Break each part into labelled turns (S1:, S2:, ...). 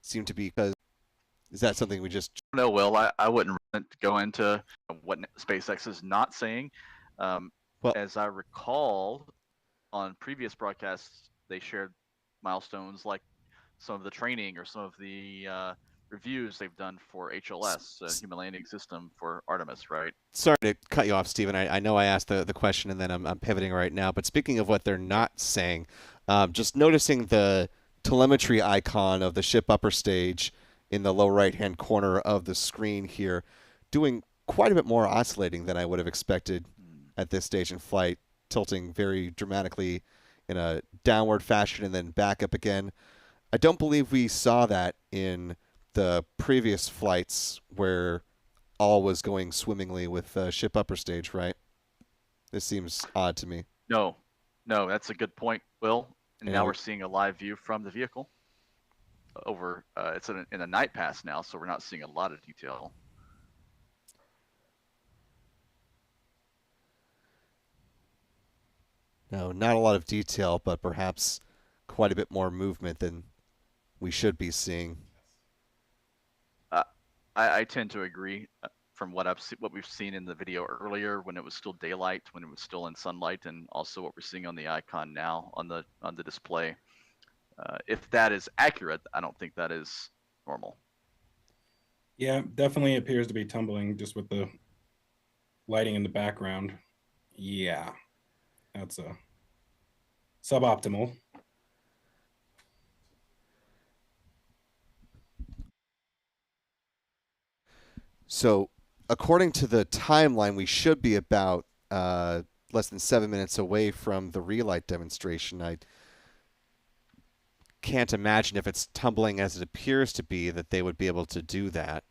S1: seem to be. Because is that something we just?
S2: No, Will, I wouldn't go into what SpaceX is not saying. Um,
S1: Well,
S2: as I recall, on previous broadcasts, they shared milestones like some of the training or some of the reviews they've done for HLS, Human Landing System for Artemis, right?
S1: sorry to cut you off, Stephen. I know I asked the question and then I'm pivoting right now. But speaking of what they're not saying, just noticing the telemetry icon of the ship upper stage in the lower right hand corner of the screen here, doing quite a bit more oscillating than I would have expected at this stage in flight, tilting very dramatically in a downward fashion and then back up again. I don't believe we saw that in the previous flights where all was going swimmingly with ship upper stage, right? This seems odd to me.
S2: No, no, that's a good point, Will. And now
S1: And
S2: we're seeing a live view from the vehicle over. It's in a night pass now, so we're not seeing a lot of detail.
S1: no, not a lot of detail, but perhaps quite a bit more movement than we should be seeing.
S2: Uh, I tend to agree. From what we've seen in the video earlier, when it was still daylight, when it was still in sunlight, and also what we're seeing on the icon now on the display. If that is accurate, I don't think that is normal.
S3: Yeah, definitely appears to be tumbling just with the lighting in the background. Yeah, that's a suboptimal.
S1: So, according to the timeline, we should be about less than 7 minutes away from the relight demonstration. I can't imagine if it's tumbling as it appears to be that they would be able to do that.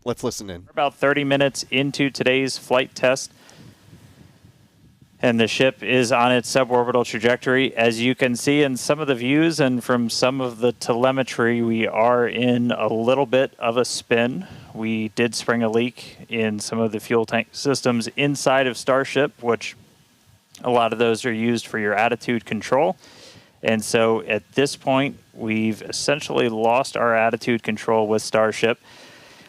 S1: Let's listen in.
S4: We're about 30 minutes into today's flight test, and the ship is on its suborbital trajectory. As you can see in some of the views and from some of the telemetry, we are in a little bit of a spin. We did spring a leak in some of the fuel tank systems inside of Starship, which a lot of those are used for your attitude control. And so at this point, we've essentially lost our attitude control with Starship.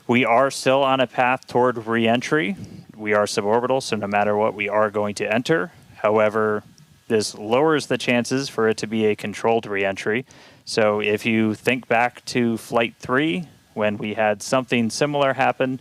S4: We are still on a path toward re-entry. We are suborbital, so no matter what, we are going to enter. However, this lowers the chances for it to be a controlled re-entry. So if you think back to Flight 3, when we had something similar happen,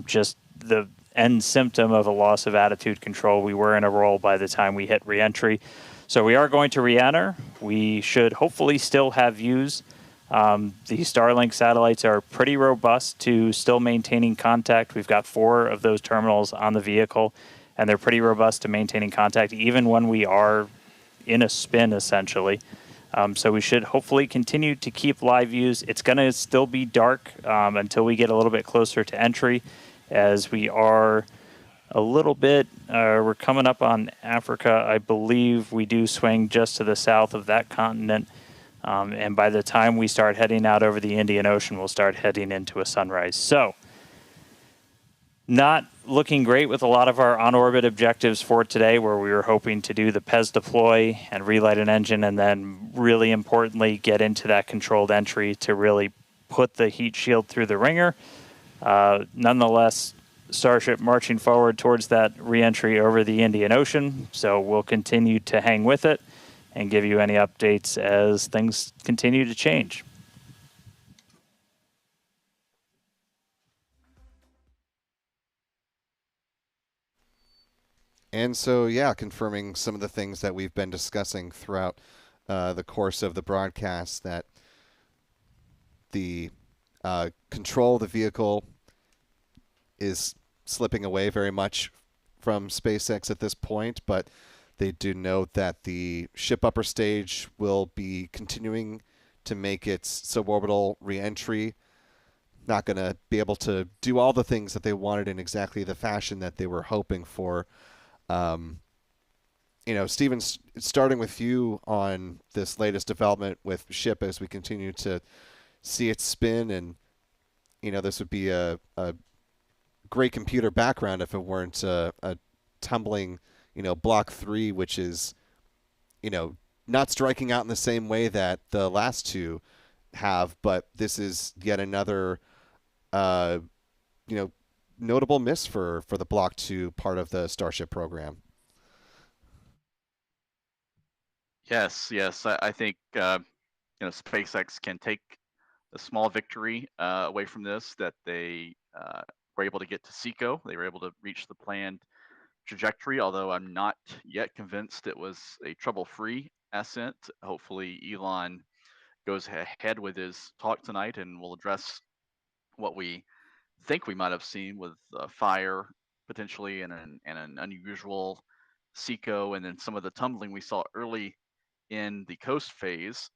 S4: just the end symptom of a loss of attitude control, we were in a roll by the time we hit re-entry. So we are going to re-enter. We should hopefully still have views. The Starlink satellites are pretty robust to still maintaining contact. We've got 4 of those terminals on the vehicle, and they're pretty robust to maintaining contact even when we are in a spin, essentially. So we should hopefully continue to keep live views. It's going to still be dark until we get a little bit closer to entry, as we are a little bit, we're coming up on Africa. I believe we do swing just to the south of that continent. And by the time we start heading out over the Indian Ocean, we'll start heading into a sunrise. So, not looking great with a lot of our on-orbit objectives for today, where we were hoping to do the PES deploy and relight an engine, and then really importantly, get into that controlled entry to really put the heat shield through the ringer. Nonetheless, Starship marching forward towards that re-entry over the Indian Ocean. So we'll continue to hang with it and give you any updates as things continue to change.
S1: And so, yeah, confirming some of the things that we've been discussing throughout the course of the broadcast, that the control of the vehicle is slipping away very much from SpaceX at this point, but they do note that the ship upper stage will be continuing to make its suborbital reentry. Not going to be able to do all the things that they wanted in exactly the fashion that they were hoping for. Stephen, starting with you on this latest development with ship as we continue to see it spin, and this would be a great computer background if it weren't a tumbling Block 3, which is, not striking out in the same way that the last two have, but this is yet another, you know, notable miss for the Block 2 part of the Starship program.
S2: Yes, yes. I think SpaceX can take a small victory away from this, that they were able to get to SECO. They were able to reach the planned trajectory, although I'm not yet convinced it was a trouble-free ascent. Hopefully Elon goes ahead with his talk tonight and will address what we think we might have seen with fire potentially and an unusual SECO, and then some of the tumbling we saw early in the coast phase